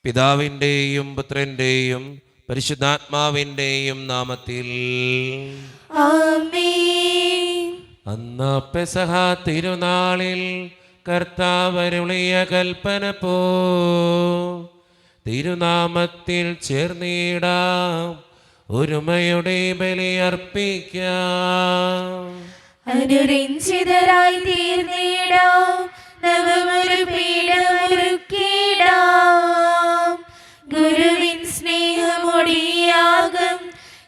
പിതാവിൻ്റെയും പുത്രൻ്റെയും പരിശുദ്ധാത്മാവിൻ്റെയും നാമത്തിൽ ആമേൻ. അന്ന് പെസഹ തിരുനാളിൽ കർത്താവരുളിയ കൽപ്പന പോ തിരുനാമത്തിൽ ചേർന്നിടാം, ഒരുമയുടെ ബലിയർപ്പിക്കാം. അനുരഞ്ജിതരായി തീർന്നിടാം, നവമൊരു പീഠമൊരുക്കിടാം. ഗുരുവിൻ സ്നേഹമൊടിയാകും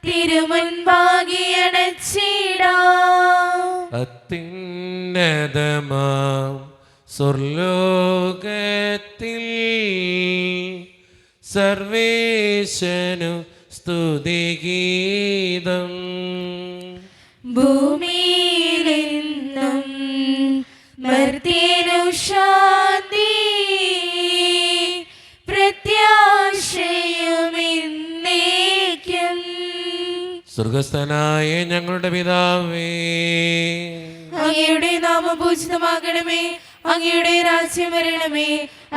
തിരുമുൻപാകി അണച്ചിടാം. അത്യുന്നതമാം സ്വർലോകത്തിൽ സർവേശനു സ്തുതിഗീതം. ഭൂമിയിലെന്നും മർത്യനു ശാന്തി, പ്രത്യാശയുമെന്നേക്കും. സ്വർഗസ്ഥനായ ഞങ്ങളുടെ പിതാവേ, അങ്ങയുടെ നാമം പൂജിതമാകണമേ, അങ്ങയുടെ രാജ്യം വരണമേ.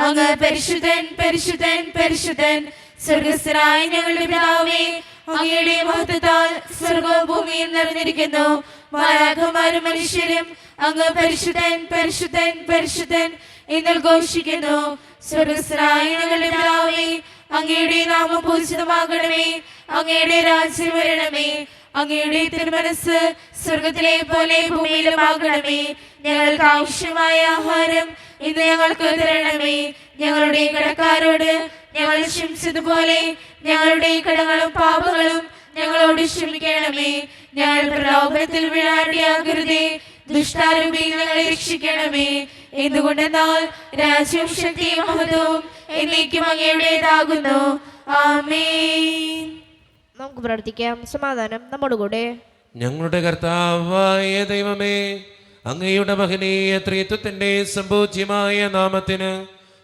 അങ്ങ് പരിശുദ്ധൻ പരിശുദ്ധൻ പരിശുദ്ധൻ. സ്വർഗസ്ഥനായ ഞങ്ങളുടെ പിതാവേ, അങ്ങയുടെ മഹത്വത്താൽ സ്വർഗവും ഭൂമിയും നിറഞ്ഞിരിക്കുന്നു. മാലാഖമാരും മനുഷ്യരും അങ്ങ് പരിശുദ്ധൻ പരിശുദ്ധൻ പരിശുദ്ധൻ എന്ന് ഘോഷിക്കുന്നു. സ്വർഗസ്ഥനായ ഞങ്ങളുടെ പിതാവേ, അങ്ങയുടെ നാമം പൂജിതമാകണമേ, അങ്ങയുടെ രാജ്യം വരണമേ. അങ്ങയുടെ തിരുമനസ് സ്വർഗത്തിലെ പോലെ ഭൂമിയിലുമാകണമേ. ഞങ്ങൾക്ക് ആവശ്യമായ ആഹാരം ഇന്ന് ഞങ്ങൾക്ക് തരണമേ. ഞങ്ങളുടെ കടക്കാരോട് ഞങ്ങൾ ക്ഷമിച്ചതുപോലെ ഞങ്ങളുടെ കടങ്ങളും പാപങ്ങളും ഞങ്ങളോട് ക്ഷമിക്കണമേ. ഞങ്ങൾ പ്രലോഭനത്തിൽ വീഴാണ്ടിയാകരുതേ, ദുഷ്ടാരൂപിയിൽ ഞങ്ങളെ രക്ഷിക്കണമേ. എന്തുകൊണ്ടെന്നാൽ രാജ്യവും ശക്തിയും മഹത്വവും എന്നേക്കും അങ്ങയുടേതാകുന്നു. ആമേൻ. നമുക്ക് പ്രാർത്ഥിക്കാം. സമാധാനം നമ്മുടെ കൂടെ. ഞങ്ങളുടെ കർത്താവായ ദൈവമേ, അങ്ങയുടെ മഹനീയ ത്രിത്വത്തിന്റെ സംപൂജ്യമായ നാമത്തിന്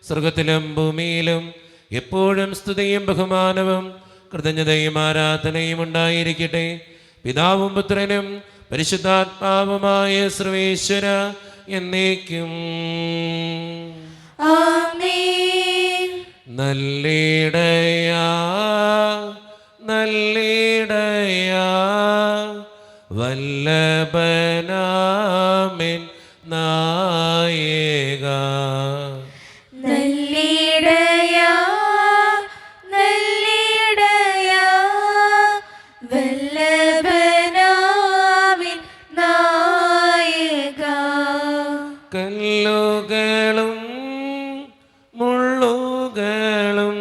സ്വർഗത്തിലും ഭൂമിയിലും എപ്പോഴും സ്തുതിയും ബഹുമാനവും കൃതജ്ഞതയും ആരാധനയും ഉണ്ടായിരിക്കട്ടെ. പിതാവും പുത്രനും പരിശുദ്ധാത്മാവുമായ സർവേശ്വര എന്നേക്കും. ആമേൻ. നല്ലിടയാ നല്ലിടയാ വല്ലഭനാമിൻ നായക. നല്ലിടയാ നല്ലിടയാ വല്ലഭനാമിൻ നായക. കല്ലുകളും മുള്ളുകളും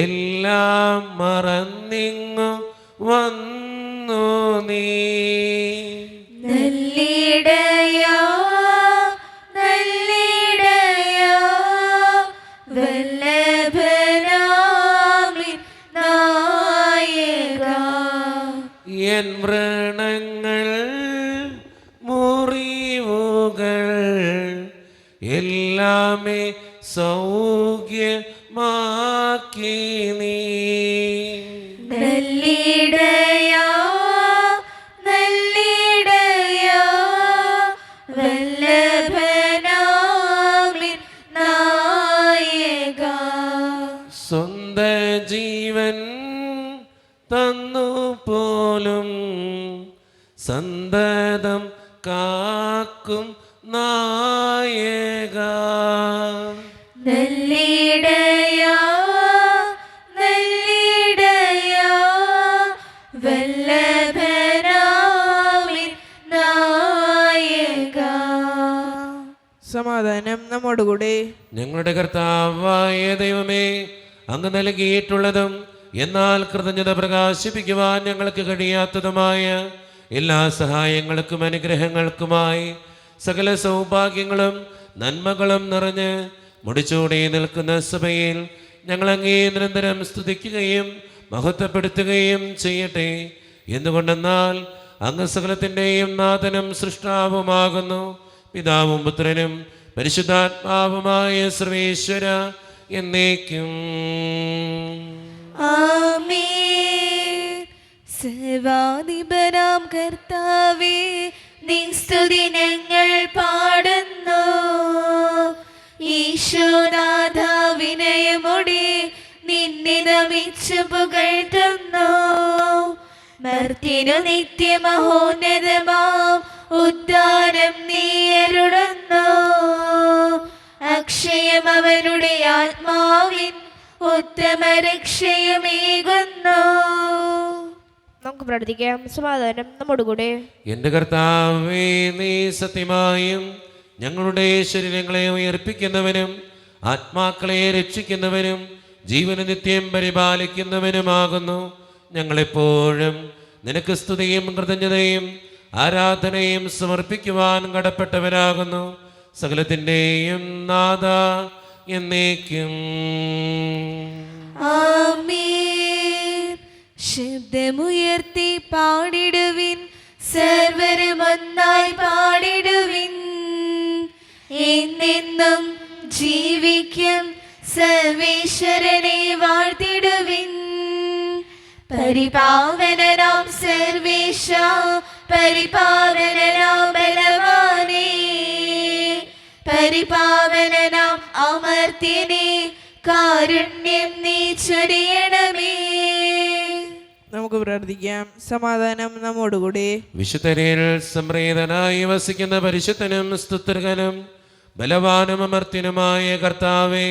എല്ലാം മറന്നിങ്ങു വന്നു നീ. നല്ലിടയാ നല്ലിടയാ വല്ലഭനാമിൻ നായക. എൻ വ്രണങ്ങൾ മുറിവുകൾ എല്ലാമേ സൗഖ്യമാക്കി നീ. നല്ലിടയാ നല്ലിടയാ വല്ലഭനാമിൻ നായക. സ്വന്ത ജീവൻ തന്നു പോലും സന്തതം കാക്കും നായക. നല്ലിടയാ നല്ലിടയാ വല്ലഭനാമിൻ നായക. സമാധാനം നമ്മുടെ കൂടെ. ഞങ്ങളുടെ കർത്താവായ ദൈവമേ, അങ്ങ് നൽകിയിട്ടുള്ളതും എന്നാൽ കൃതജ്ഞത പ്രകാശിപ്പിക്കുവാൻ ഞങ്ങൾക്ക് കഴിയാത്തതുമായ എല്ലാ സഹായങ്ങൾക്കും അനുഗ്രഹങ്ങൾക്കുമായി സകല സൗഭാഗ്യങ്ങളും നന്മകളും നിറഞ്ഞ് മുടിച്ചൂടി നിൽക്കുന്ന സഭയിൽ ഞങ്ങൾ അങ്ങേ നിരന്തരം സ്തുതിക്കുകയും മഹത്വപ്പെടുത്തുകയും ചെയ്യട്ടെ. എന്തുകൊണ്ടെന്നാൽ അങ്ങ് സകലത്തിൻ്റെയും നാഥനും സൃഷ്ടാവുമാകുന്നു. പിതാവും പുത്രനും പരിശുദ്ധാത്മാവുമായ സർവേശ്വര എന്നേക്കും. ആമേൻ. സർവാധിപനാം കർത്താവേ, നിൻ സ്തുതി ഞങ്ങൾ പാടുന്നു. ഈശോനാഥ വിനയമോടെ നമിച്ചു പുകഴ്ത്തുന്നു. മർത്യനു നിത്യമഹോന്നതമാം ഉദ്ധാനം നീ അരുളുന്നു. അക്ഷയം അവനുടെ ആത്മാവിൻ ഉത്തമ രക്ഷയുമേകുന്നു. നമുക്ക് പ്രാർത്ഥിക്കാം. സമാധാനം നമ്മോടുകൂടെ. എന്റെ കർത്താവേ, നീ സത്യമായും ഞങ്ങളുടെ ശരീരങ്ങളെ ഉയർപ്പിക്കുന്നവനും ആത്മാക്കളെ രക്ഷിക്കുന്നവനും ജീവന നിത്യം പരിപാലിക്കുന്നവനുമാകുന്നു. ഞങ്ങളെപ്പോഴും നിനക്ക് സ്തുതിയും കൃതജ്ഞതയും ആരാധനയും സമർപ്പിക്കുവാൻ കടപ്പെട്ടവരാകുന്നു. സകലത്തിൻ്റെയും നാഥ എന്നേക്കും. ആമേൻ. ശബ്ദമുയർത്തി പാടിടുവിൻ, സർവരും ഒന്നായി പാടിടുവിൻ. എന്നെന്നും ജീവിക്കും സർവേശ്വരനെ വാഴ്ത്തിടുവിൻ. പരിപാവനനാം സർവേശ, പരിപാവനനാം ബലവാനേ, പരിപാവനനാം അമർത്യനേ, കാരുണ്യം നീ ചൊരിയണമേ. നമുക്ക് പ്രാർത്ഥിക്കാം. സമാധാനം നമ്മോടുകൂടെ. വിശുദ്ധരിൽ സംപ്രീതനായി വസിക്കുന്ന പരിശുദ്ധനും സ്തുത്യർഹനും ബലവാനും അമർത്യനുമായ കർത്താവേ,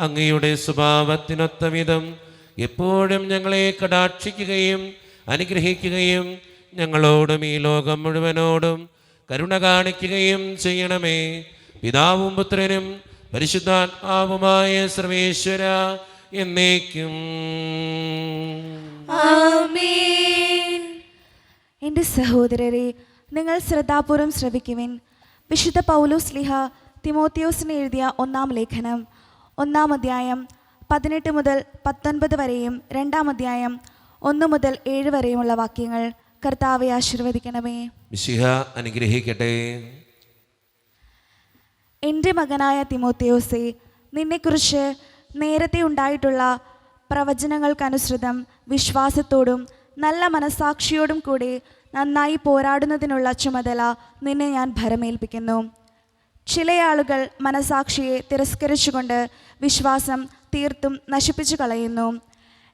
അങ്ങയുടെ സ്വഭാവത്തിനൊത്ത വിധം എപ്പോഴും ഞങ്ങളെ കടാക്ഷിക്കുകയും അനുഗ്രഹിക്കുകയും ഞങ്ങളോടും ഈ ലോകം മുഴുവനോടും കരുണ കാണിക്കുകയും ചെയ്യണമേ. പിതാവും പുത്രനും പരിശുദ്ധാത്മാവുമായ സർവേശ്വര എന്നേക്കും. ആമേൻ. എൻ്റെ സഹോദരരെ, നിങ്ങൾ ശ്രദ്ധാപൂർവം ശ്രവിക്കുവിൻ. വിശുദ്ധ പൗലോസ് ശ്ലീഹ തിമോത്തിയോസിന് എഴുതിയ 1-ാം ലേഖനം 1-ാം അധ്യായം 18 മുതൽ 19 വരെയും 2-ാം അധ്യായം 1 മുതൽ 7 വരെയുമുള്ള വാക്യങ്ങൾ കർത്താവെ ആശീർവദിക്കണമേ. മിശിഹ അനുഗ്രഹിക്കട്ടെ. എൻ്റെ മകനായ തിമോത്തിയോസേ, നിന്നെക്കുറിച്ച് നേരത്തെ ഉണ്ടായിട്ടുള്ള പ്രവചനങ്ങൾക്കനുസൃതം വിശ്വാസത്തോടും നല്ല മനസാക്ഷിയോടും കൂടി നന്നായി പോരാടുന്നതിനുള്ള ചുമതല നിന്നെ ഞാൻ ഭരമേൽപ്പിക്കുന്നു. ചില ആളുകൾ മനസാക്ഷിയെ തിരസ്കരിച്ചുകൊണ്ട് വിശ്വാസം തീർത്തും നശിപ്പിച്ചു കളയുന്നു.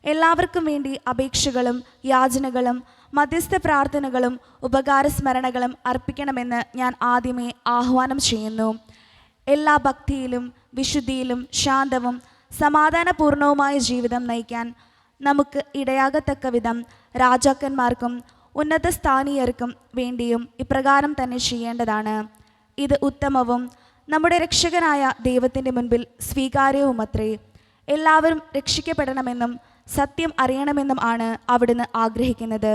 എല്ലാവർക്കും വേണ്ടി അപേക്ഷകളും യാചനകളും മധ്യസ്ഥ പ്രാർത്ഥനകളും ഉപകാരസ്മരണകളും അർപ്പിക്കണമെന്ന് ഞാൻ ആദ്യമേ ആഹ്വാനം ചെയ്യുന്നു. എല്ലാ ഭക്തിയിലും വിശുദ്ധിയിലും ശാന്തവും സമാധാനപൂർണവുമായ ജീവിതം നയിക്കാൻ നമുക്ക് ഇടയാകത്തക്ക വിധം രാജാക്കന്മാർക്കും ഉന്നത സ്ഥാനീയർക്കും വേണ്ടിയും ഇപ്രകാരം തന്നെ ചെയ്യേണ്ടതാണ്. ഇത് ഉത്തമവും നമ്മുടെ രക്ഷകനായ ദൈവത്തിൻ്റെ മുൻപിൽ സ്വീകാര്യവുമത്രേ. എല്ലാവരും രക്ഷിക്കപ്പെടണമെന്നും സത്യം അറിയണമെന്നും ആണ് അവിടുന്ന് ആഗ്രഹിക്കുന്നത്.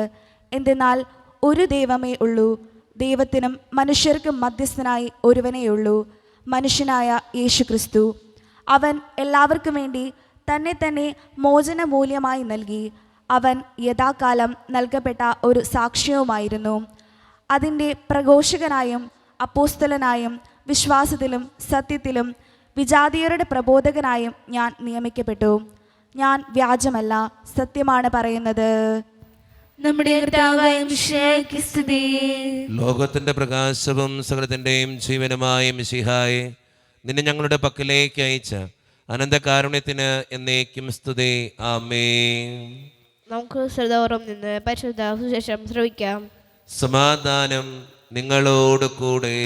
എന്തെന്നാൽ ഒരു ദൈവമേ ഉള്ളൂ, ദൈവത്തിനും മനുഷ്യർക്കും മധ്യസ്ഥനായി ഒരുവനേയുള്ളൂ, മനുഷ്യനായ യേശുക്രിസ്തു. അവൻ എല്ലാവർക്കും വേണ്ടി തന്നെ തന്നെ മോചനമൂല്യമായി നൽകി. അവൻ യഥാകാലം നൽകപ്പെട്ട ഒരു സാക്ഷ്യവുമായിരുന്നു. അതിൻ്റെ പ്രഘോഷകനായും അപ്പോസ്തലനായും വിശ്വാസത്തിലും സത്യത്തിലും വിജാതീയരുടെ പ്രബോധകനായും ഞാൻ നിയമിക്കപ്പെട്ടു. ഞാൻ വ്യാജമല്ല, സത്യമാണ് പറയുന്നത്. നമ്മുടെ കർത്താവായ മിശിഹായ്ക്ക് സ്തുതി. ലോകത്തിന്റെ പ്രകാശവും സകലത്തിന്റെയും ജീവനുമായ മിശിഹായെ, നിന്നെ ഞങ്ങളുടെ പക്കലേക്ക് അയച്ച അനന്തകാരുണ്യത്തിന് എന്നേക്കും സ്തുതി. ആമേൻ. നമുക്ക് ശ്രദ്ധാപൂർവം നിന്ന് പരിശുദ്ധ സുവിശേഷം ശ്രവിക്കാം. സമാധാനം നിങ്ങളോട് കൂടെ.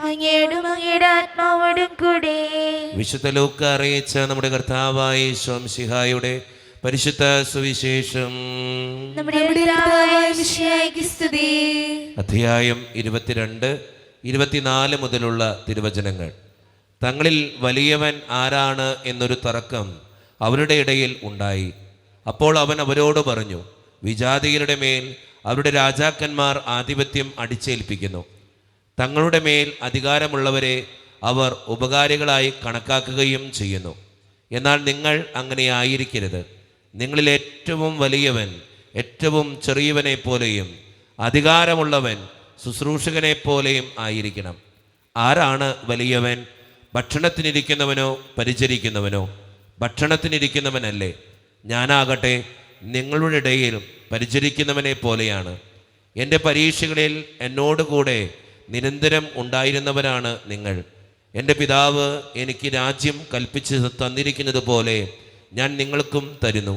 അങ്ങയോടും അങ്ങയുടെ ആത്മാവോടും കൂടെ. വിശുദ്ധ ലൂക്ക അറിയിച്ച നമ്മുടെ കർത്താവായ മിശിഹായുടെ പരിശുദ്ധ സുവിശേഷം. നമ്മുടെ കർത്താവായ മിശിഹായ്ക്ക് സ്തുതി. അധ്യായം 22, 24 മുതലുള്ള തിരുവചനങ്ങൾ. തങ്ങളിൽ വലിയവൻ ആരാണ് എന്നൊരു തർക്കം അവരുടെ ഇടയിൽ ഉണ്ടായി. അപ്പോൾ അവൻ അവരോട് പറഞ്ഞു, വിജാതിയരുടെ മേൽ അവരുടെ രാജാക്കന്മാർ ആധിപത്യം അടിച്ചേൽപ്പിക്കുന്നു. തങ്ങളുടെ മേൽ അധികാരമുള്ളവരെ അവർ ഉപകാരികളായി കണക്കാക്കുകയും ചെയ്യുന്നു. എന്നാൽ നിങ്ങൾ അങ്ങനെ ആയിരിക്കരുത്. നിങ്ങളിൽ ഏറ്റവും വലിയവൻ ഏറ്റവും ചെറിയവനെ പോലെയും അധികാരമുള്ളവൻ ശുശ്രൂഷകനെ പോലെയും ആയിരിക്കണം. ആരാണ് വലിയവൻ? ഭക്ഷണത്തിനിരിക്കുന്നവനോ പരിചരിക്കുന്നവനോ? ഭക്ഷണത്തിനിരിക്കുന്നവനല്ലേ? ഞാനാകട്ടെ നിങ്ങളുടെ ഇടയിൽ പരിചരിക്കുന്നവനെ പോലെയാണ്. എൻ്റെ പരീക്ഷകളിൽ എന്നോടുകൂടെ നിരന്തരം ഉണ്ടായിരുന്നവരാണ് നിങ്ങൾ. എൻ്റെ പിതാവ് എനിക്ക് രാജ്യം കൽപ്പിച്ച് തന്നിരിക്കുന്നത് പോലെ ഞാൻ നിങ്ങൾക്കും തരുന്നു.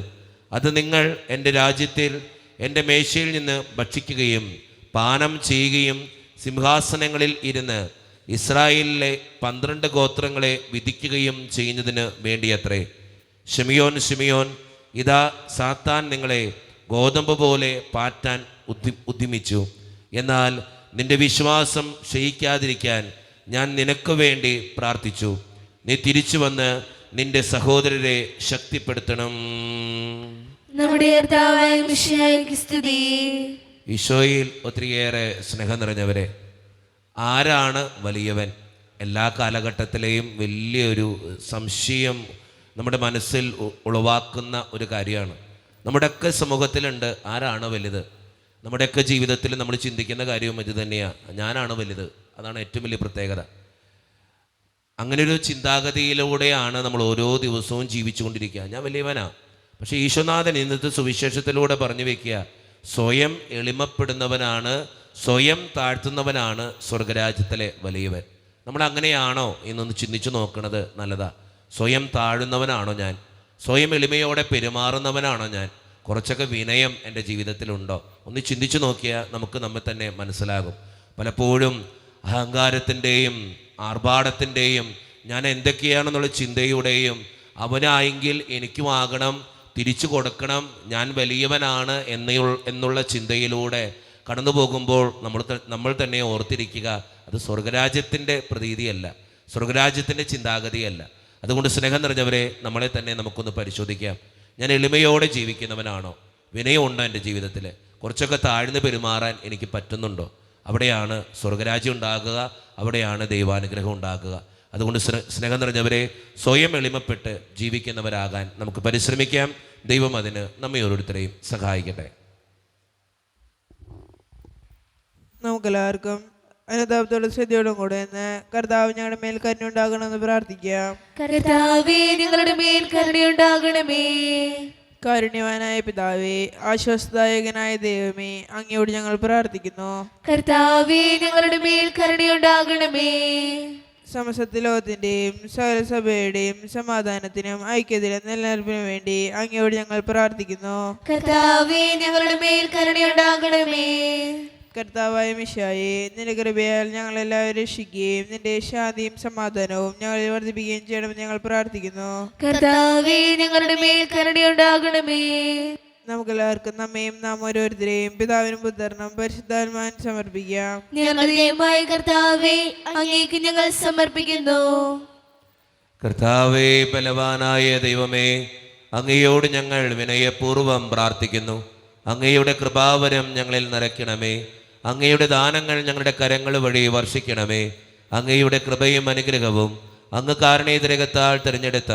അത് നിങ്ങൾ എൻ്റെ രാജ്യത്തിൽ എൻ്റെ മേശയിൽ നിന്ന് ഭക്ഷിക്കുകയും പാനം ചെയ്യുകയും സിംഹാസനങ്ങളിൽ ഇരുന്ന് ഇസ്രായേലിലെ 12 ഗോത്രങ്ങളെ വിധിക്കുകയും ചെയ്യുന്നതിന് വേണ്ടിയത്രേ. ശിമിയോൻ, ശിമിയോൻ, ഇതാ സാത്താൻ നിങ്ങളെ ഗോതമ്പ് പോലെ പാറ്റാൻ ഉദ്യമിച്ചു. എന്നാൽ നിന്റെ വിശ്വാസം ക്ഷയിക്കാതിരിക്കാൻ ഞാൻ നിനക്ക് വേണ്ടി പ്രാർത്ഥിച്ചു. നീ തിരിച്ചു വന്ന് നിന്റെ സഹോദരരെ ശക്തിപ്പെടുത്തണം. നമ്മുടെ കർത്താവായ മിശിഹായ്ക്ക് സ്തുതി. ഈശോയിൽ ഒത്തിരിയേറെ സ്നേഹം നിറഞ്ഞവരെ, ആരാണ് വലിയവൻ? എല്ലാ കാലഘട്ടത്തിലെയും വലിയൊരു സംശയം നമ്മുടെ മനസ്സിൽ ഉളവാക്കുന്ന ഒരു കാര്യമാണ്. നമ്മുടെയൊക്കെ സമൂഹത്തിലുണ്ട്, ആരാണ് വലുത്? നമ്മുടെയൊക്കെ ജീവിതത്തിൽ നമ്മൾ ചിന്തിക്കുന്ന കാര്യവും ഇത് തന്നെയാണ്, ഞാനാണ് വലുത്. അതാണ് ഏറ്റവും വലിയ പ്രത്യേകത. അങ്ങനൊരു ചിന്താഗതിയിലൂടെയാണ് നമ്മൾ ഓരോ ദിവസവും ജീവിച്ചുകൊണ്ടിരിക്കുക. ഞാൻ വലിയവനാ. പക്ഷേ ഈശോനാഥൻ ഇന്നത്തെ സുവിശേഷത്തിലൂടെ പറഞ്ഞു വെക്കുക, സ്വയം എളിമപ്പെടുന്നവനാണ്, സ്വയം താഴ്ത്തുന്നവനാണ് സ്വർഗരാജ്യത്തിലെ വലിയവൻ. നമ്മൾ അങ്ങനെയാണോ എന്നൊന്ന് ചിന്തിച്ചു നോക്കുന്നത് നല്ലതാ. സ്വയം താഴുന്നവനാണോ ഞാൻ? സ്വയം എളിമയോടെ പെരുമാറുന്നവനാണോ ഞാൻ? കുറച്ചൊക്കെ വിനയം എൻ്റെ ജീവിതത്തിലുണ്ടോ? ഒന്ന് ചിന്തിച്ചു നോക്കിയാൽ നമുക്ക് നമ്മെ തന്നെ മനസ്സിലാകും. പലപ്പോഴും അഹങ്കാരത്തിൻ്റെയും ആർഭാടത്തിൻ്റെയും ഞാൻ എന്തൊക്കെയാണെന്നുള്ള ചിന്തയുടെയും അവനായെങ്കിൽ എനിക്കുമാകണം, തിരിച്ചു കൊടുക്കണം, ഞാൻ വലിയവനാണ് എന്നുള്ള ചിന്തയിലൂടെ കടന്നു പോകുമ്പോൾ നമ്മൾ തന്നെ ഓർത്തിരിക്കുക, അത് സ്വർഗരാജ്യത്തിൻ്റെ പ്രതീതിയല്ല, സ്വർഗരാജ്യത്തിൻ്റെ ചിന്താഗതിയല്ല. അതുകൊണ്ട് സ്നേഹം നിറഞ്ഞവരെ, നമ്മളെ തന്നെ നമുക്കൊന്ന് പരിശോധിക്കാം. ഞാൻ എളിമയോടെ ജീവിക്കുന്നവനാണോ? വിനയമുണ്ടോ എൻ്റെ ജീവിതത്തിൽ? കുറച്ചൊക്കെ താഴ്ന്നു പെരുമാറാൻ എനിക്ക് പറ്റുന്നുണ്ടോ? അവിടെയാണ് സ്വർഗരാജ്യം ഉണ്ടാകുക, അവിടെയാണ് ദൈവാനുഗ്രഹം ഉണ്ടാകുക. അതുകൊണ്ട് സ്നേഹം നിറഞ്ഞവരെ, സ്വയം എളിമപ്പെട്ട് ജീവിക്കുന്നവരാകാൻ നമുക്ക് പരിശ്രമിക്കാം. ദൈവം അതിന് നമ്മെ ഓരോരുത്തരെയും സഹായിക്കട്ടെ. നമുക്കെല്ലാവർക്കും അനുതാപത്തോടും ശ്രദ്ധയോടും കൂടെ എന്ന് കർത്താവ് ഞങ്ങളുടെ മേൽ കരുണയുണ്ടാകണമെന്ന് പ്രാർത്ഥിക്കാം. കർത്താവേ, ഞങ്ങളുടെ മേൽ കരുണയുണ്ടാകണമേ. കാരുണ്യവാനായ പിതാവേ, ആശ്വാസദായകനായ ദൈവമേ, അങ്ങയോട് ഞങ്ങൾ പ്രാർത്ഥിക്കുന്നു. കർത്താവേ, ഞങ്ങളുടെ മേൽ കരുണയുണ്ടാകണമേ. സമസ്ത ലോകത്തിൻ്റെയും സകല സഭയുടെയും സമാധാനത്തിനും ഐക്യത്തിനും നിലനിൽപ്പിനും വേണ്ടി അങ്ങയോട് ഞങ്ങൾ പ്രാർത്ഥിക്കുന്നു. കർത്താവേ, ഞങ്ങളുടെ മേൽ കരുണയുണ്ടാകണമേ. കർത്താവായ മിശിഹായേ, നിന്റെ കൃപയാൽ ഞങ്ങളെല്ലാവരും രക്ഷിക്കുകയും നിന്റെ ശാന്തിയും സമാധാനവും ഞങ്ങളിൽ വർദ്ധിപ്പിക്കുകയും ചെയ്യണമെന്ന് ഞങ്ങൾ പ്രാർത്ഥിക്കുന്നു. കർത്താവേ, ഞങ്ങളുടെ മേൽ കരുണയുണ്ടാകണമേ. നമുക്കെല്ലാവർക്കും നമ്മയും നാം ഓരോരുത്തരെയും പിതാവിനും പുത്രനും പരിശുദ്ധാത്മാവിനും സമർപ്പിക്കാം. ഞങ്ങളുടെ ദൈവമായ കർത്താവേ, അങ്ങേക്ക് ഞങ്ങൾ സമർപ്പിക്കുന്നു. കർത്താവേ, ബലവാനായ ദൈവമേ, അങ്ങയോട് ഞങ്ങൾ വിനയപൂർവ്വം പ്രാർത്ഥിക്കുന്നു. അങ്ങയുടെ കൃപാവരം ഞങ്ങളിൽ നിറയ്ക്കണമേ. അങ്ങയുടെ ദാനങ്ങൾ ഞങ്ങളുടെ കരങ്ങൾ വഴി വർഷിക്കണമേ. അങ്ങയുടെ കൃപയും അനുഗ്രഹവും അങ്ങ് കാരണേതരകത്താൽ തിരഞ്ഞെടുത്ത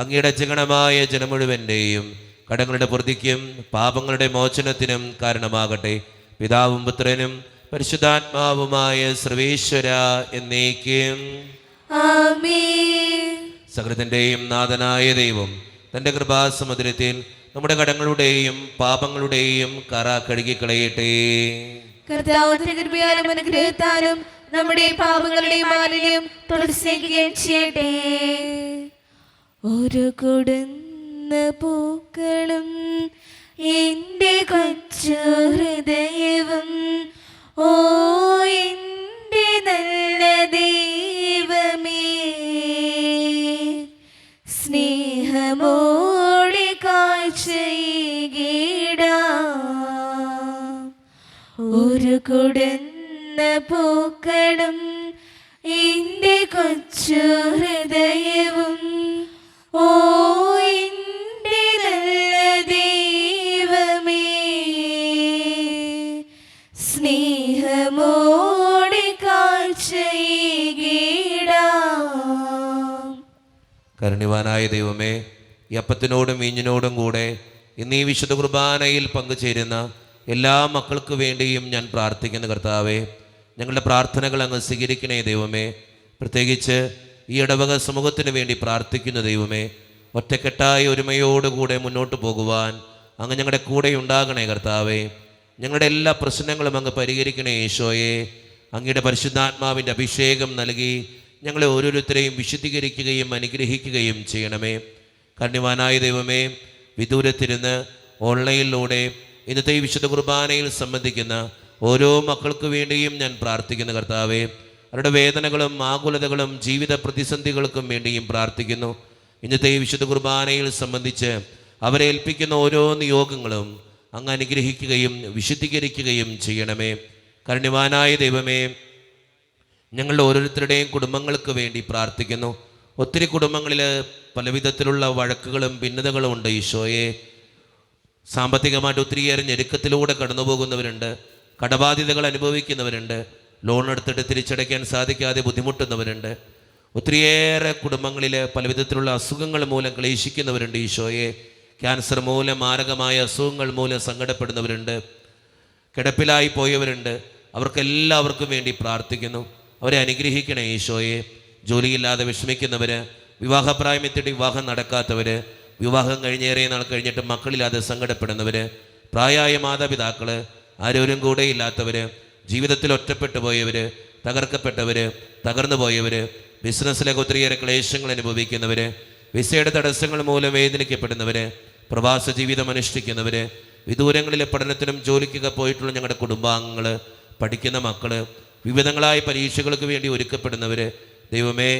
അങ്ങയുടെ ജഗണമായ ജനം മുഴുവൻ്റെയും കടങ്ങളുടെ പൂർത്തിക്കും പാപങ്ങളുടെ മോചനത്തിനും കാരണമാകട്ടെ. പിതാവും പുത്രനും പരിശുദ്ധാത്മാവുമായ സർവേശ്വര എന്നേക്കും ആമേൻ. സകലത്തിൻ്റെയും നാഥനായ ദൈവം തൻ്റെ കൃപാസമുദ്രത്തിൽ നമ്മുടെ കടങ്ങളുടെയും പാപങ്ങളുടെയും കറ കഴുകിക്കളയട്ടെ. കർത്താവിന്റെ കൃപയാലും അനുഗ്രഹത്താലും നമ്മുടെ പാപങ്ങളുടെയും മാലിന്യം തുടർച്ചയ്ക്കുകയും ചെയ്യട്ടെ. ഒരു കൊടുന്ന പൂക്കളും എൻ്റെ കൊച്ചു ഹൃദയവും ഓ എൻ്റെ നല്ല ദൈവമേ, സ്നേഹമോടെ കാഴ്ചയിടാം. ഒരു കൊടുന്ന പൂക്കളും എൻ്റെ കൊച്ചു ഹൃദയവും ഓ എൻ്റെ നല്ല ദൈവമേ, സ്നേഹമോടെ കാഴ്ചയിടാം. കരുണ്യവാനായ ദൈവമേ, ഈ അപ്പത്തിനോടും വീഞ്ഞിനോടും കൂടെ ഇന്ന് ഈ വിശുദ്ധ കുർബാനയിൽ പങ്കുചേരുന്ന എല്ലാ മക്കൾക്ക് വേണ്ടിയും ഞാൻ പ്രാർത്ഥിക്കുന്ന കർത്താവേ, ഞങ്ങളുടെ പ്രാർത്ഥനകൾ അങ്ങ് സ്വീകരിക്കണേ ദൈവമേ. പ്രത്യേകിച്ച് ഈ ഇടവക സമൂഹത്തിന് വേണ്ടി പ്രാർത്ഥിക്കുന്ന ദൈവമേ, ഒറ്റക്കെട്ടായ ഒരുമയോടുകൂടെ മുന്നോട്ട് പോകുവാൻ അങ്ങ് ഞങ്ങളുടെ കൂടെ ഉണ്ടാകണേ കർത്താവേ. ഞങ്ങളുടെ എല്ലാ പ്രശ്നങ്ങളും അങ്ങ് പരിഹരിക്കണേ ഈശോയെ. അങ്ങയുടെ പരിശുദ്ധാത്മാവിൻ്റെ അഭിഷേകം നൽകി ഞങ്ങളെ ഓരോരുത്തരെയും വിശുദ്ധീകരിക്കുകയും അനുഗ്രഹിക്കുകയും ചെയ്യണമേ. കണ്ണിവാനായ ദൈവമേ, വിദൂരത്തിരുന്ന് ഓൺലൈനിലൂടെ ഇന്നത്തെ ഈ വിശുദ്ധ കുർബാനയിൽ സംബന്ധിക്കുന്ന ഓരോ മക്കൾക്ക് വേണ്ടിയും ഞാൻ പ്രാർത്ഥിക്കുന്നു കർത്താവേ. അവരുടെ വേദനകളും ആകുലതകളും ജീവിത പ്രതിസന്ധികൾക്കും വേണ്ടിയും പ്രാർത്ഥിക്കുന്നു. ഇന്നത്തെ ഈ വിശുദ്ധ കുർബാനയിൽ സംബന്ധിച്ച് അവരെ ഏൽപ്പിക്കുന്ന ഓരോ നിയോഗങ്ങളും അങ്ങ് അനുഗ്രഹിക്കുകയും വിശുദ്ധീകരിക്കുകയും ചെയ്യണമേ. കാരുണ്യവാനായ ദൈവമേ, ഞങ്ങളുടെ ഓരോരുത്തരുടെയും കുടുംബങ്ങൾക്ക് വേണ്ടി പ്രാർത്ഥിക്കുന്നു. ഒത്തിരി കുടുംബങ്ങളിൽ പലവിധത്തിലുള്ള വഴക്കുകളും ഭിന്നതകളും ഉണ്ട് ഈശോയെ. സാമ്പത്തികമായിട്ട് ഒത്തിരിയേറെ ഞെരുക്കത്തിലൂടെ കടന്നു പോകുന്നവരുണ്ട്, കടബാധ്യതകൾ അനുഭവിക്കുന്നവരുണ്ട്, ലോൺ എടുത്തിട്ട് തിരിച്ചടയ്ക്കാൻ സാധിക്കാതെ ബുദ്ധിമുട്ടുന്നവരുണ്ട്. ഒത്തിരിയേറെ കുടുംബങ്ങളിൽ പലവിധത്തിലുള്ള അസുഖങ്ങൾ മൂലം ക്ലേശിക്കുന്നവരുണ്ട് ഈശോയെ. ക്യാൻസർ മൂലം, മാരകമായ അസുഖങ്ങൾ മൂലം സങ്കടപ്പെടുന്നവരുണ്ട്, കിടപ്പിലായി പോയവരുണ്ട്. അവർക്കെല്ലാവർക്കും വേണ്ടി പ്രാർത്ഥിക്കുന്നു. അവരെ അനുഗ്രഹിക്കണേ ഈശോയെ. ജോലിയില്ലാതെ വിഷമിക്കുന്നവർ, വിവാഹപ്രായമെത്തിയിട്ട് വിവാഹം നടക്കാത്തവർ, വിവാഹം കഴിഞ്ഞേറെ നാൾ കഴിഞ്ഞിട്ട് മക്കളില്ലാതെ സങ്കടപ്പെടുന്നവർ, പ്രായമായ മാതാപിതാക്കൾ, ആരോരും കൂടെ ഇല്ലാത്തവർ, ജീവിതത്തിൽ ഒറ്റപ്പെട്ടു പോയവർ, തകർക്കപ്പെട്ടവർ, തകർന്നു പോയവർ, ബിസിനസ്സിലൊക്കെ ഒത്തിരിയേറെ ക്ലേശങ്ങൾ അനുഭവിക്കുന്നവർ, വിസയുടെ തടസ്സങ്ങൾ മൂലം വേദനിക്കപ്പെടുന്നവർ, പ്രവാസ ജീവിതം അനുഷ്ഠിക്കുന്നവർ, വിദൂരങ്ങളിലെ പഠനത്തിനും ജോലിക്കൊക്കെ പോയിട്ടുള്ള ഞങ്ങളുടെ കുടുംബാംഗങ്ങൾ, പഠിക്കുന്ന മക്കൾ, വിവിധങ്ങളായ പരീക്ഷകൾക്ക് വേണ്ടി ഒരുക്കപ്പെടുന്നവർ, ദൈവമേ,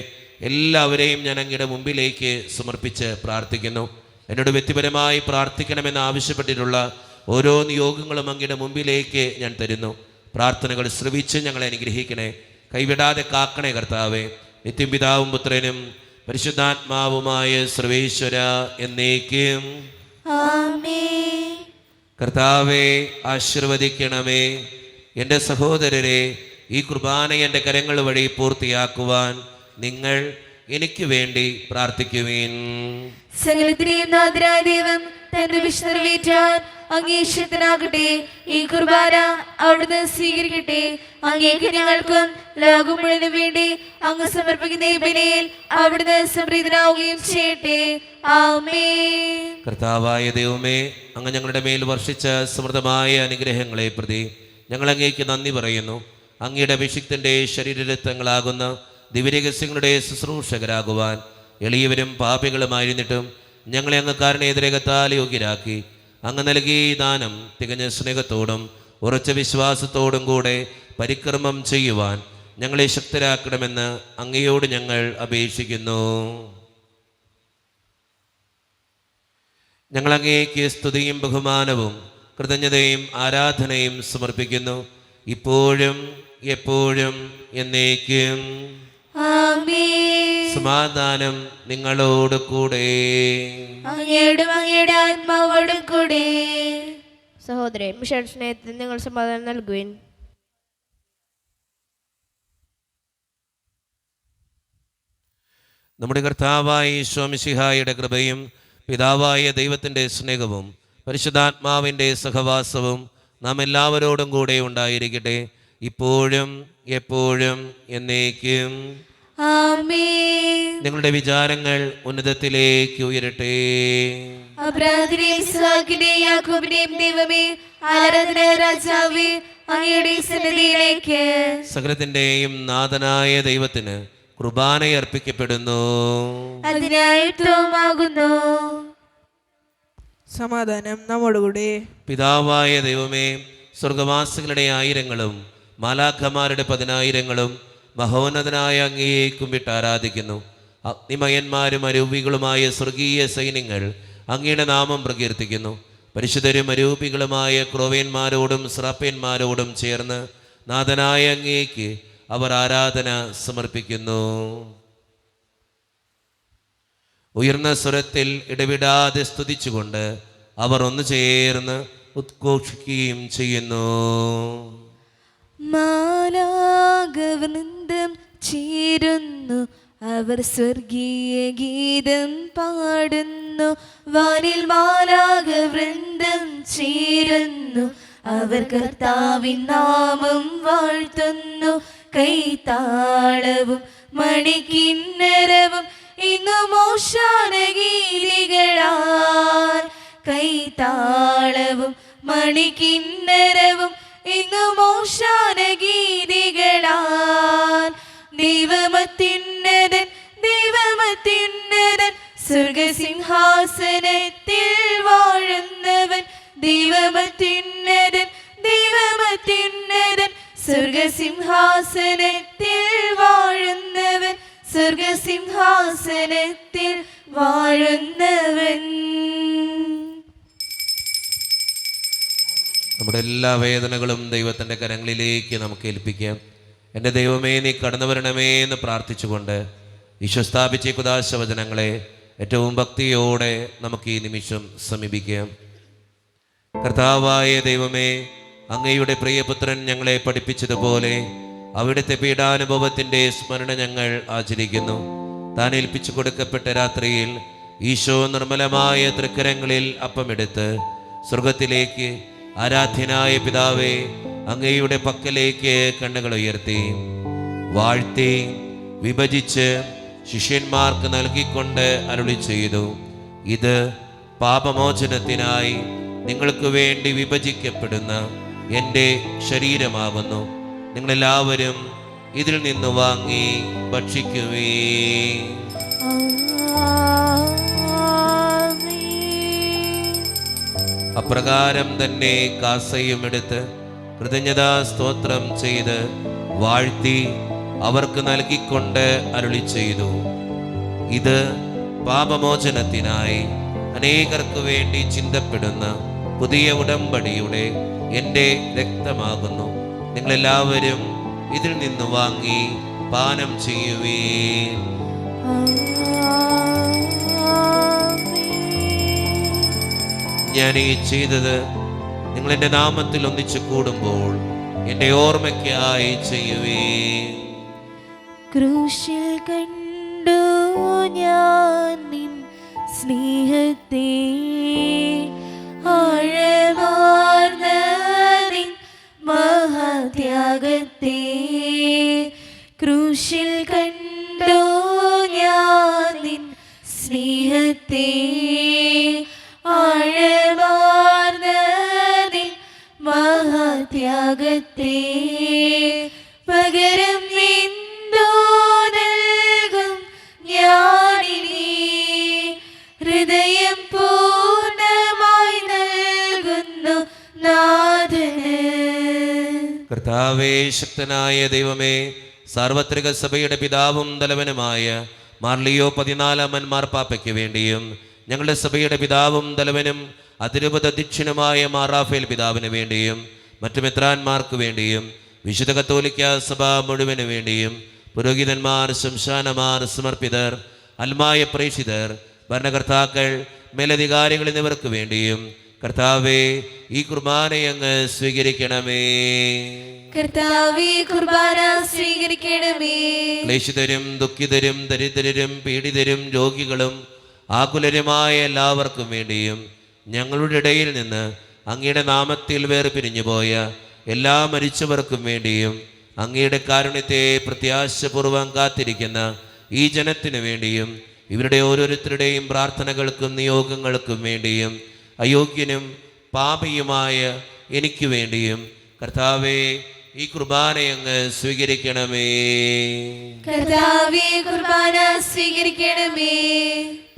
എല്ലാവരെയും ഞാൻ അങ്ങയുടെ മുമ്പിലേക്ക് സമർപ്പിച്ച് പ്രാർത്ഥിക്കുന്നു. എന്നോട് വ്യക്തിപരമായി പ്രാർത്ഥിക്കണമെന്ന് ആവശ്യപ്പെട്ടിട്ടുള്ള ഓരോ നിയോഗങ്ങളും അങ്ങയുടെ മുമ്പിലേക്ക് ഞാൻ തരുന്നു. പ്രാർത്ഥനകൾ ശ്രവിച്ച് ഞങ്ങളെ അനുഗ്രഹിക്കണേ, കൈവിടാതെ കാക്കണേ കർത്താവേ. നിത്യം പിതാവും പുത്രനും പരിശുദ്ധാത്മാവുമായ സർവേശ്വര എന്നേക്കും ആമേൻ. കർത്താവെ ആശീർവദിക്കണമേ. എൻ്റെ സഹോദരരെ, ഈ കുർബാന എൻ്റെ കരങ്ങൾ വഴി പൂർത്തിയാക്കുവാൻ നിങ്ങൾ എനിക്ക് വേണ്ടി പ്രാർത്ഥിക്കുവിൻ. സകലത്തിനെയും നാഥനായ ദൈവം തന്റെ വിശുദ്ധ നിറവേറ്റാൻ അങ്ങേ ഇഷ്ടത്തിനാകട്ടെ. ഈ കുർബാന അവിടുന്ന് സ്വീകരിക്കട്ടെ. അങ്ങേക്ക് ഞങ്ങൾക്കും ലോകം മുഴുവനും വേണ്ടി അങ്ങ് സമർപ്പിക്കുന്ന ഈ ബലിയിൽ അവിടുന്ന് സംപ്രീതനാവുകയും ചെയ്യട്ടെ. ആമേൻ. കർത്താവായ ദൈവമേ, അങ്ങ് ഞങ്ങളുടെ മേൽ വർഷിച്ച സമൃദ്ധമായ അനുഗ്രഹങ്ങളെ പ്രതി ഞങ്ങൾ അങ്ങേക്ക് നന്ദി പറയുന്നു. അങ്ങയുടെ അഭിഷിക്തൻ്റെ ശരീരരക്തങ്ങളാകുന്ന ദിവ്യരഹസ്യങ്ങളുടെ ശുശ്രൂഷകരാകുവാൻ എളിയവരും പാപികളുമായിരുന്നിട്ടും ഞങ്ങളെ അങ്ങ് കാരണേതരകത്താൽ യോഗ്യരാക്കി. അങ്ങ് നൽകിയ ദാനം തികഞ്ഞ സ്നേഹത്തോടും ഉറച്ച വിശ്വാസത്തോടും കൂടെ പരിക്രമം ചെയ്യുവാൻ ഞങ്ങളെ ശക്തരാക്കണമെന്ന് അങ്ങയോട് ഞങ്ങൾ അപേക്ഷിക്കുന്നു. ഞങ്ങൾ അങ്ങേക്ക് സ്തുതിയും ബഹുമാനവും കൃതജ്ഞതയും ആരാധനയും സമർപ്പിക്കുന്നു, ഇപ്പോഴും എപ്പോഴും എന്നേക്കും. ആമേൻ. സമാധാനം നിങ്ങളോട് കൂടെ. അങ്ങയോടും അങ്ങയുടെ ആത്മാവോടും കൂടെ. സഹോദരൻ മിഷൻ സ്നേഹത്തിന് നിങ്ങൾ സമാധാനം നൽകുവിൻ. നമ്മുടെ കർത്താവായ ഈശോ മിശിഹായുടെ കൃപയും പിതാവായ ദൈവത്തിൻ്റെ സ്നേഹവും പരിശുദ്ധാത്മാവിൻ്റെ സഹവാസവും നാം എല്ലാവരോടും കൂടെ ഉണ്ടായിരിക്കട്ടെ, ഇപ്പോഴും എപ്പോഴും എന്നേക്കും. ആമേൻ. നിങ്ങളുടെ വിചാരങ്ങൾ ഉന്നതത്തിലേക്ക് ഉയരട്ടെ. അബ്രാഹാമിനെയും ഇസ്ഹാക്കിനെയും യാക്കോബിനെയും ദൈവമേ, ആരാധന രാജാവേ, അങ്ങയുടെ സന്നിധിയിലേക്ക് സകലത്തിൻ്റെയും നാഥനായ ദൈവത്തിന് കുർബാന അർപ്പിക്കപ്പെടുന്നു. അതിനായിട്ടുമാകുന്നു. സമാധാനം നമ്മോടുകൂടെ. പിതാവായ ദൈവമേ, സ്വർഗവാസികളുടെ ആയിരങ്ങളും മാലാഖമാരുടെ 10,000ങ്ങളും മഹോന്നതനായ അങ്ങയെ കുമ്പിട്ട് ആരാധിക്കുന്നു. അഗ്നിമയന്മാരും അരൂപികളുമായ സ്വർഗീയ സൈന്യങ്ങൾ അങ്ങയുടെ നാമം പ്രകീർത്തിക്കുന്നു. പരിശുദ്ധരും അരൂപികളുമായ ക്രോവേന്മാരോടും സ്രാപ്യന്മാരോടും ചേർന്ന് നാഥനായ അങ്ങേക്ക് അവർ ആരാധന സമർപ്പിക്കുന്നു. ഉയർന്ന സ്വരത്തിൽ ഇടവിടാതെ സ്തുതിച്ചുകൊണ്ട് അവർ ഒന്നു ചേർന്ന് ഉദ്ഘോഷിക്കുകയും ചെയ്യുന്നു. മാലാഖവൃന്ദം ചേരുന്നു, അവർ സ്വർഗീയ ഗീതം പാടുന്നു. വാനിൽ മാലാഖവൃന്ദം ചേരുന്നു, അവർ കർത്താവിൻ നാമം വാഴ്ത്തുന്നു. കൈത്താളവും മണിക്കിന്നരവും ഇന്നും ഓശാന ഗീതികളാൽ. കൈത്താളവും മണിക്കിന്നരവും ഇന്നും ഓശാന ഗീതികളാൽ. ദൈവമത്യുന്നതൻ ദൈവമത്യുന്നതൻ സ്വർഗസിംഹാസനത്തിൽ വാഴുന്നവൻ ദൈവമത്യുന്നതൻ ദൈവമത്യുന്നതൻ സ്വർഗസിംഹാസനത്തിൽ വാഴുന്നവൻ സ്വർഗസിംഹാസനത്തിൽ വാഴുന്നവൻ. നമ്മുടെ എല്ലാ വേദനകളും ദൈവത്തിൻ്റെ കരങ്ങളിലേക്ക് നമുക്ക് ഏൽപ്പിക്കാം. എൻ്റെ ദൈവമേ, നീ കടന്നു വരണമേ എന്ന് പ്രാർത്ഥിച്ചുകൊണ്ട് ഈശോ സ്ഥാപിച്ച കുദാശവചനങ്ങളെ ഏറ്റവും ഭക്തിയോടെ നമുക്ക് ഈ നിമിഷം സമീപിക്കാം. കർത്താവായ ദൈവമേ, അങ്ങയുടെ പ്രിയപുത്രൻ ഞങ്ങളെ പഠിപ്പിച്ചതുപോലെ അവിടുത്തെ പീഡാനുഭവത്തിൻ്റെ സ്മരണ ഞങ്ങൾ ആചരിക്കുന്നു. താൻ ഏൽപ്പിച്ചു കൊടുക്കപ്പെട്ട രാത്രിയിൽ ഈശോ നിർമ്മലമായ തൃക്കരങ്ങളിൽ അപ്പമെടുത്ത് സ്വർഗത്തിലേക്ക് ആരാധ്യനായ പിതാവേ അങ്ങയുടെ പക്കലേക്ക് കണ്ണുകൾ ഉയർത്തി വാഴ്ത്തി വിഭജിച്ച് ശിഷ്യന്മാർക്ക് നൽകിക്കൊണ്ട് അരുളി ചെയ്തു, ഇത് പാപമോചനത്തിനായി നിങ്ങൾക്ക് വേണ്ടി വിഭജിക്കപ്പെടുന്ന എൻ്റെ ശരീരമാകുന്നു. നിങ്ങളെല്ലാവരും ഇതിൽ നിന്ന് വാങ്ങി ഭക്ഷിക്കുവേ. അപ്രകാരം തന്നെ കാസയും എടുത്ത് കൃതജ്ഞതാ സ്തോത്രം ചെയ്ത് വാഴ്ത്തി അവർക്ക് നൽകിക്കൊണ്ട് അരുളി ചെയ്തു, ഇത് പാപമോചനത്തിനായി അനേകർക്ക് വേണ്ടി ചിന്തപ്പെടുന്ന പുതിയ ഉടമ്പടിയുടെ എൻ്റെ രക്തമാകുന്നു. നിങ്ങളെല്ലാവരും ഇതിൽ നിന്ന് വാങ്ങി പാനം ചെയ്യുവേ. ഞാൻ ഈ ചെയ്തത് നിങ്ങൾ എൻ്റെ നാമത്തിൽ ഒന്നിച്ചു കൂടുമ്പോൾ എൻ്റെ ഓർമ്മയ്ക്കായി ചെയ്യുവേ. ക്രൂശിൽ കണ്ടു ഞാൻ നിൻ സ്നേഹത്തെ, ആഴമാർന്ന നിൻ മഹാത്യാഗത്തെ. ക്രൂശിൽ കണ്ടു ഞാൻ നിൻ സ്നേഹത്തെ, ആഴമാർന്ന നിൻ മഹാത്യാഗത്തെ. പകരം എന്തോ നൽകും ഞാനിനി, ഹൃദയം പൂർണ്ണമായി നൽകുന്നു നാഥന്. കർത്താവേ, ശക്തനായ ദൈവമേ, സാർവത്രിക സഭയുടെ പിതാവും തലവനുമായ മാർലിയോ 14 മാർപ്പാപ്പയ്ക്ക് വേണ്ടിയും ഞങ്ങളുടെ സഭയുടെ പിതാവും തലവനും അതിരൂപത അധ്യക്ഷനുമായ മാറാഫേൽ പിതാവിന് വേണ്ടിയും മറ്റു മെത്രാന്മാർക്ക് വേണ്ടിയും വിശുദ്ധ കത്തോലിക്ക സഭ മുഴുവന് വേണ്ടിയും പുരോഹിതന്മാർ, ശംശാനമാർ, സമർപ്പിതർ, അൽമായ പ്രേക്ഷിതർ, ഭരണകർത്താക്കൾ, മേലധികാരികൾ എന്നിവർക്ക് വേണ്ടിയും കർത്താവേ ഈ കുർബാനയങ്ങ് സ്വീകരിക്കണമേ. കർത്താവേ, കുർബാന സ്വീകരിക്കണമേ. ക്ലേശിതരും ദുഃഖിതരും ദരിദ്രരും പീഡിതരും രോഗികളും ആകുലരുമായ എല്ലാവർക്കും വേണ്ടിയും ഞങ്ങളുടെ ഇടയിൽ നിന്ന് അങ്ങയുടെ നാമത്തിൽ വേർപിരിഞ്ഞു പോയ എല്ലാ മരിച്ചവർക്കും വേണ്ടിയും അങ്ങയുടെ കാരുണ്യത്തെ പ്രത്യാശപൂർവം കാത്തിരിക്കുന്ന ഈ ജനത്തിനു വേണ്ടിയും ഇവരുടെ ഓരോരുത്തരുടെയും പ്രാർത്ഥനകൾക്കും നിയോഗങ്ങൾക്കും വേണ്ടിയും അയോഗ്യനും പാപിയുമായ എനിക്ക് വേണ്ടിയും കർത്താവേ ഈ കുർബാനയങ്ങ് സ്വീകരിക്കണമേ. കർത്താവേ, കുർബാന സ്വീകരിക്കണമേ.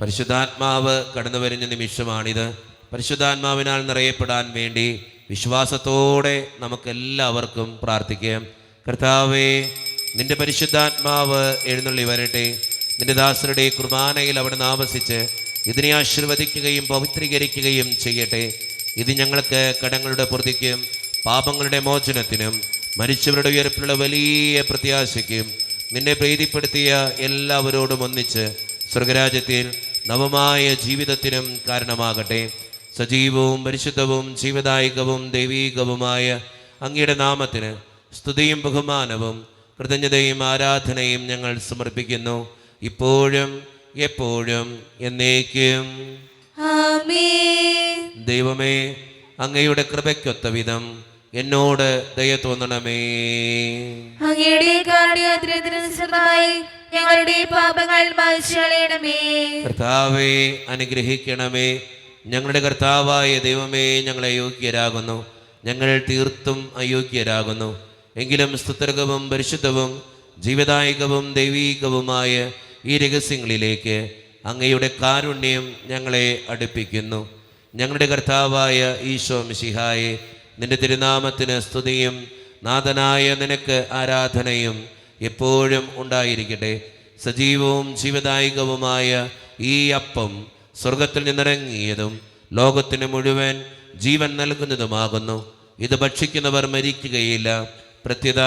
പരിശുദ്ധാത്മാവ് കടന്നു വരുന്ന നിമിഷമാണിത്. പരിശുദ്ധാത്മാവിനാൽ നിറയപ്പെടാൻ വേണ്ടി വിശ്വാസത്തോടെ നമുക്കെല്ലാവർക്കും പ്രാർത്ഥിക്കാം. കർത്താവേ, നിന്റെ പരിശുദ്ധാത്മാവ് എഴുന്നള്ളി വരട്ടെ. നിന്റെ ദാസരുടെ കുർബാനയിൽ അവിടെ ആവസിച്ച് ഇതിനെ ആശീർവദിക്കുകയും പവിത്രീകരിക്കുകയും ചെയ്യട്ടെ. ഇത് ഞങ്ങൾക്ക് കടങ്ങളുടെ പൊറുതിക്കും പാപങ്ങളുടെ മോചനത്തിനും മരിച്ചവരുടെ ഉയർപ്പിലുള്ള വലിയ പ്രത്യാശയ്ക്കും നിന്നെ പ്രീതിപ്പെടുത്തിയ എല്ലാവരോടും ഒന്നിച്ച് സ്വർഗരാജ്യത്തിൽ നവമായ ജീവിതത്തിനും കാരണമാകട്ടെ. സജീവവും പരിശുദ്ധവും ജീവദായകവും ദൈവീകവുമായ അങ്ങയുടെ നാമത്തിന് സ്തുതിയും ബഹുമാനവും കൃതജ്ഞതയും ആരാധനയും ഞങ്ങൾ സമർപ്പിക്കുന്നു, ഇപ്പോഴും എപ്പോഴും എന്നേക്കും. ആമേൻ. ദൈവമേ, അങ്ങയുടെ കൃപയ്ക്കൊത്ത വിധം എന്നോട് ദയ തോന്നണമേ. അങ്ങയുടെ കാരുണ്യാതിരനുസൃതമായി ഞങ്ങളുടെ പാപങ്ങൾ മായ്ച്ചു കളയണമേ. കർത്താവേ, അനുഗ്രഹിക്കണമേ. ഞങ്ങളുടെ കർത്താവായ ദൈവമേ, ഞങ്ങളെ അയോഗ്യരാകുന്നു, ഞങ്ങൾ തീർത്തും അയോഗ്യരാകുന്നു. എങ്കിലും സ്തുത്യർഹവും പരിശുദ്ധവും ജീവദായകവും ദൈവീകവുമായ ഈ രഹസ്യങ്ങളിലേക്ക് അങ്ങയുടെ കാരുണ്യം ഞങ്ങളെ അടുപ്പിക്കുന്നു. ഞങ്ങളുടെ കർത്താവായ ഈശോ മിശിഹായെ, നിന്റെ തിരുനാമത്തിന് സ്തുതിയും നാഥനായ നിനക്ക് ആരാധനയും എപ്പോഴും ഉണ്ടായിരിക്കട്ടെ. സജീവവും ജീവദായകവുമായ ഈ അപ്പം സ്വർഗത്തിൽ നിന്നിറങ്ങിയതും ലോകത്തിന് മുഴുവൻ ജീവൻ നൽകുന്നതുമാകുന്നു. ഇത് ഭക്ഷിക്കുന്നവർ മരിക്കുകയില്ല, പ്രത്യുത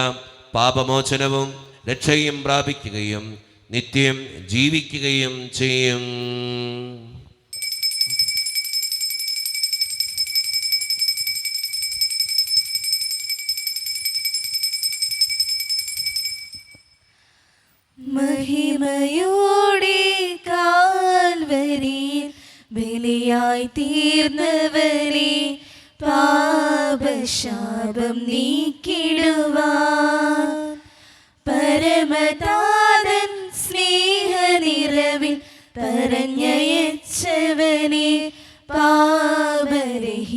പാപമോചനവും രക്ഷയും പ്രാപിക്കുകയും നിത്യം ജീവിക്കുകയും ചെയ്യും. മഹിമയോടെ കാൽവരിയിൽ ബലിയായി തീർന്നവരെ പാപശാപം നീക്കിടുവാൻ പരമതാതൻ സ്നേഹനിറവിൽ പറഞ്ഞയച്ചവനെ പാപരഹിതനേശുവേ,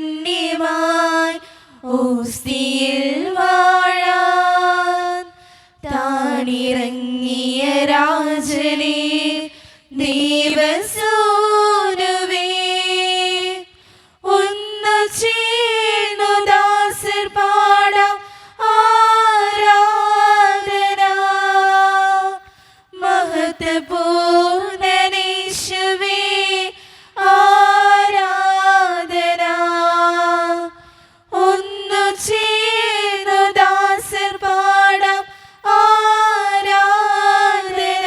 ദിവ്യകാരുണ്യമായി ഓസ്തിയിൽ വാഴാൻ താണിറങ്ങിയ രാജനെ ദേവസൂനുവേ, ഒന്നു ചേർന്നു ദാസർ പാടാം ആരാധന. മഹത്വപൂർണ്ണനേശുവേ ആരാധന. ഒന്നു ചേർന്നു ദാസർ പാടാം ആരാധന.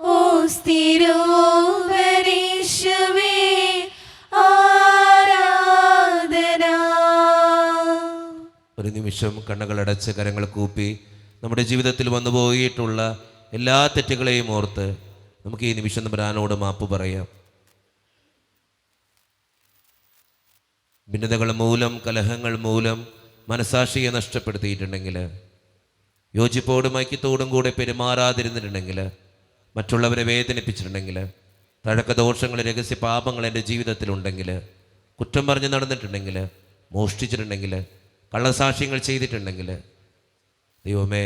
ഓ സ്ഥിരോപരീശുവേ ആരാധന. ഒരു നിമിഷം കണ്ണുകളടച്ച് കരങ്ങൾ കൂപ്പി നമ്മുടെ ജീവിതത്തിൽ വന്നു പോയിട്ടുള്ള എല്ലാ തെറ്റുകളെയും ഓർത്ത് നമുക്ക് ഈ നിമിഷം തമ്പുരാനോട് മാപ്പ് പറയാം. ഭിന്നതകൾ മൂലം, കലഹങ്ങൾ മൂലം മനസാക്ഷിയെ നഷ്ടപ്പെടുത്തിയിട്ടുണ്ടെങ്കിൽ, യോജിപ്പോടും ഐക്യത്തോടും കൂടെ പെരുമാറാതിരുന്നിട്ടുണ്ടെങ്കിൽ, മറ്റുള്ളവരെ വേദനിപ്പിച്ചിട്ടുണ്ടെങ്കിൽ, തഴക്കദോഷങ്ങൾ, രഹസ്യ പാപങ്ങൾ എൻ്റെ ജീവിതത്തിലുണ്ടെങ്കിൽ, കുറ്റം പറഞ്ഞ് നടന്നിട്ടുണ്ടെങ്കിൽ, മോഷ്ടിച്ചിട്ടുണ്ടെങ്കിൽ, കള്ളസാക്ഷ്യങ്ങൾ ചെയ്തിട്ടുണ്ടെങ്കിൽ, ദൈവമേ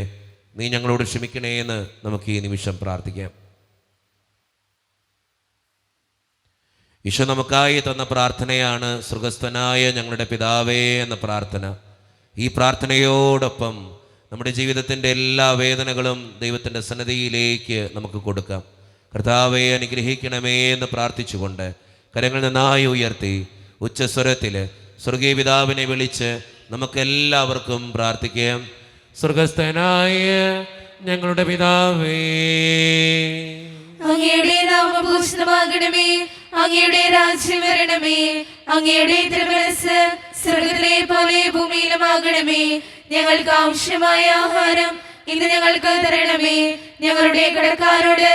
നീ ഞങ്ങളോട് ക്ഷമിക്കണേ എന്ന് നമുക്ക് ഈ നിമിഷം പ്രാർത്ഥിക്കാം. ഈശോ നമുക്കായി തന്ന പ്രാർത്ഥനയാണ് സ്വർഗസ്ഥനായ ഞങ്ങളുടെ പിതാവേ എന്ന പ്രാർത്ഥന. ഈ പ്രാർത്ഥനയോടൊപ്പം നമ്മുടെ ജീവിതത്തിൻ്റെ എല്ലാ വേദനകളും ദൈവത്തിൻ്റെ സന്നിധിയിലേക്ക് നമുക്ക് കൊടുക്കാം. കർത്താവെ അനുഗ്രഹിക്കണമേ എന്ന് പ്രാർത്ഥിച്ചുകൊണ്ട് കരങ്ങൾ നന്നായി ഉയർത്തി ഉച്ചസ്വരത്തിൽ സ്വർഗീയ പിതാവിനെ വിളിച്ച് നമുക്കെല്ലാവർക്കും പ്രാർത്ഥിക്കാം. സ്വർഗസ്ഥനായ ഞങ്ങളുടെ പിതാവേ, അങ്ങയുടെ നാമം പൂജിതമാകണമേ, അങ്ങയുടെ രാജ്യം വരണമേ, അങ്ങയുടെ തിരുമനസ്സ് സ്വർഗ്ഗത്തിലെ പോലെ ഭൂമിയിലുമാകണമേ. ഞങ്ങൾക്ക് ആവശ്യമായ ആഹാരം ഇന്ന് ഞങ്ങൾക്ക് തരണമേ. ഞങ്ങളുടെ കടക്കാരോട്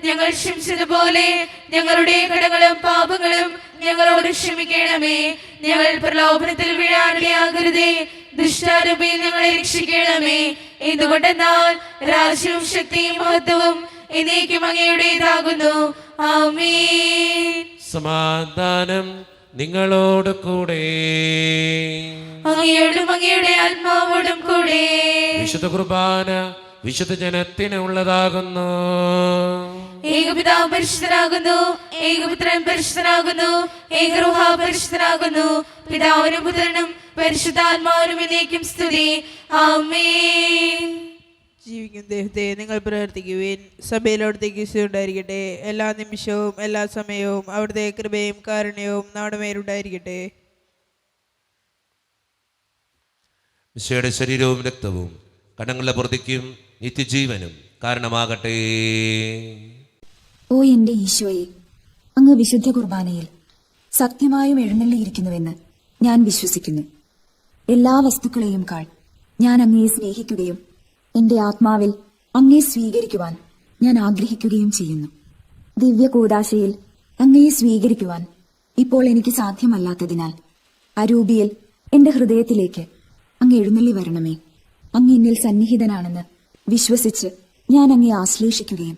ഞങ്ങൾ ക്ഷമിച്ചതുപോലെ ഞങ്ങളുടെ കടങ്ങളും പാപങ്ങളും ഞങ്ങളോട് ക്ഷമിക്കണമേ. ഞങ്ങൾ പ്രലോഭനത്തിൽ വീഴാനിടയാകരുതേ, ദുഷ്ടാരൂപിയിൽ ഞങ്ങളെ രക്ഷിക്കണമേ. എന്തുകൊണ്ടെന്നാൽ രാജ്യവും ശക്തിയും മഹത്വവും എന്നേക്കും അങ്ങയുടേതാകുന്നു. ആമേൻ. സമാധാനം നിങ്ങളോട് കൂടെ, അങ്ങയോടും അങ്ങയുടെ ആത്മാവോടും കൂടെ. വിശുദ്ധ കുർബാന വിശുദ്ധ ജനത്തിന് ഉള്ളതാകുന്നു. ഏകപിതാവ് പരിശുദ്ധനാകുന്നു, ഏകപുത്രൻ പരിശുദ്ധനാകുന്നു, ഏകരൂഹ പരിശുദ്ധനാകുന്നു. പിതാവിനും പുത്രനും പരിശുദ്ധാത്മാവിനും എന്നേക്കും സ്തുതി. ആമേൻ. ജീവിക്കുന്ന ദൈവത്തെ നിങ്ങൾ പ്രാർത്ഥിക്കുവിൻ. സഭയിൽ അവിടുത്തേക്ക് ഉണ്ടായിരിക്കട്ടെ. എല്ലാ നിമിഷവും എല്ലാ സമയവും അവിടുത്തെ കൃപയും കാരുണ്യവും നമ്മുടെ മേലുണ്ടായിരിക്കട്ടെ. ഈശോയുടെ ശരീരവും രക്തവും കടങ്ങളുടെ പ്രതിക്കും നിത്യജീവനും കാരണമാകട്ടെ. ഓ എന്റെ ഈശോയെ, അങ്ങ് വിശുദ്ധ കുർബാനയിൽ സത്യമായും എഴുന്നള്ളിയിരിക്കുന്നുവെന്ന് ഞാൻ വിശ്വസിക്കുന്നു. എല്ലാ വസ്തുക്കളെയും കാൾ ഞാൻ അങ്ങയെ സ്നേഹിക്കുകയും എന്റെ ആത്മാവിൽ അങ്ങയെ സ്വീകരിക്കുവാൻ ഞാൻ ആഗ്രഹിക്കുകയും ചെയ്യുന്നു. ദിവ്യ കൂദാശയിൽ അങ്ങയെ സ്വീകരിക്കുവാൻ ഇപ്പോൾ എനിക്ക് സാധ്യമല്ലാത്തതിനാൽ അരൂപിയിൽ എന്റെ ഹൃദയത്തിലേക്ക് അങ്ങ് എഴുന്നള്ളി വരണമേ. അങ്ങ് എന്നിൽ സന്നിഹിതനാണെന്ന് വിശ്വസിച്ച് ഞാൻ അങ്ങയെ ആശ്ലേഷിക്കുകയും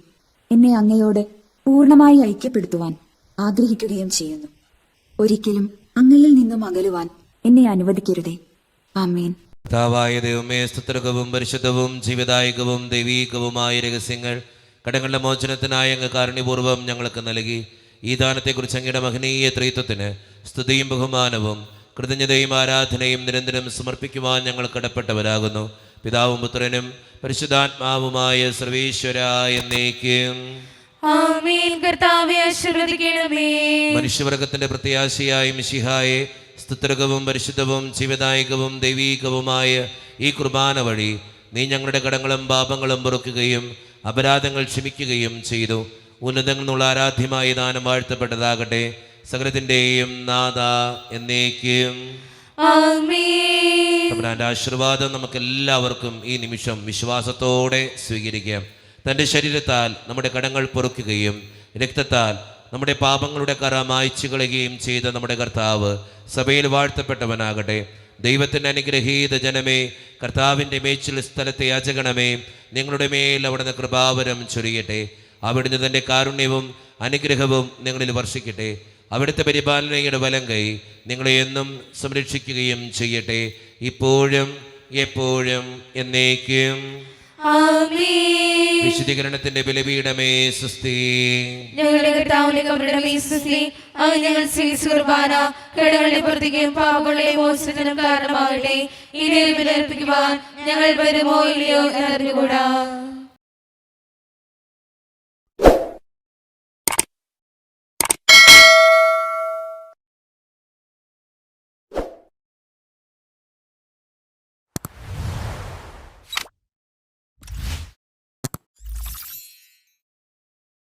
എന്നെ അങ്ങയോട് പൂർണ്ണമായി ഐക്യപ്പെടുത്തുവാൻ ആഗ്രഹിക്കുകയും ചെയ്യുന്നു. ഒരിക്കലും അങ്ങയിൽ നിന്നും അകലുവാൻ എന്നെ അനുവദിക്കരുതേ. ആമേൻ. കർത്താവായ ദൈവമേ, സ്തുത്യർഹവും പരിശുദ്ധവും ജീവദായകവും ദൈവീകവുമായ രഹസ്യങ്ങൾ കടങ്ങളുടെ മോചനത്തിനായി അങ്ങ് കാരുണ്യപൂർവ്വം ഞങ്ങൾക്ക് നൽകി. ഈ ദാനത്തെക്കുറിച്ച് അങ്ങയുടെ മഹനീയ ത്രിത്വത്തിന് സ്തുതിയും ബഹുമാനവും കൃതജ്ഞതയും ആരാധനയും നിരന്തരം സമർപ്പിക്കുവാൻ ഞങ്ങൾ കടപ്പെട്ടവരാകുന്നു. പിതാവും പുത്രനും പരിശുദ്ധാത്മാവുമായ സർവേശ്വരായ എന്നേക്കും ആമേൻ. കർത്താവേ ആശീർവദിക്കണമേ. മനുഷ്യവർഗത്തിന്റെ പ്രത്യാശയായ മിശിഹായെ, സ്തുത്യർഹവും പരിശുദ്ധവും ജീവദായകവും ദൈവീകവുമായ ഈ കുർബാന വഴി നീ ഞങ്ങളുടെ കടങ്ങളും പാപങ്ങളും പൊറുക്കുകയും അപരാധങ്ങൾ ക്ഷമിക്കുകയും ചെയ്തു. ഉന്നതങ്ങളിൽ നിന്നുള്ള ആരാധ്യമായ ദാനം വാഴ്ത്തപ്പെട്ടതാകട്ടെ. സകലത്തിൻ്റെയും നാഥ എന്നേക്കും ആമേൻ. തമ്പുരാന്റെ ആശീർവാദം നമുക്ക് എല്ലാവർക്കും ഈ നിമിഷം വിശ്വാസത്തോടെ സ്വീകരിക്കാം. തൻ്റെ ശരീരത്താൽ നമ്മുടെ കടങ്ങൾ പൊറുക്കുകയും രക്തത്താൽ നമ്മുടെ പാപങ്ങളുടെ കറ മായ്ച്ചു കളയുകയും ചെയ്ത നമ്മുടെ കർത്താവ് സഭയിൽ വാഴ്ത്തപ്പെട്ടവനാകട്ടെ. ദൈവത്തിൻ്റെ അനുഗ്രഹീത ജനമേ, കർത്താവിൻ്റെ മേച്ചിൽ സ്ഥലത്തെ യാചകണമേ, നിങ്ങളുടെ മേൽ അവിടുന്ന് കൃപാവരം ചൊരിയട്ടെ. അവിടുന്ന് തൻ്റെ കാരുണ്യവും അനുഗ്രഹവും നിങ്ങളിൽ വർഷിക്കട്ടെ. അവിടുത്തെ പരിപാലനയുടെ വലം കൈ നിങ്ങളെ എന്നും സംരക്ഷിക്കുകയും ചെയ്യട്ടെ, ഇപ്പോഴും എപ്പോഴും എന്നേക്കും. ആമേൻ. വിശുദ്ധീകരണത്തിന്റെ ബലിപീഠമേ സ്വസ്തി. ഞങ്ങളുടെ കർത്താവിന്റെ കബറിടമേ സ്വസ്തി. അങ്ങ് ഞങ്ങൾ സ്വീകരിച്ച കുർബാന കടങ്ങളുടെ പുറത്തേക്കും പാപങ്ങളുടെ മോചനത്തിനും കാരണമാകട്ടെ. ഇനി ബലിയർപ്പിക്കുവാൻ ഞങ്ങൾ വരുമോ ഇല്ലയോ എന്നറിഞ്ഞുകൂടാ.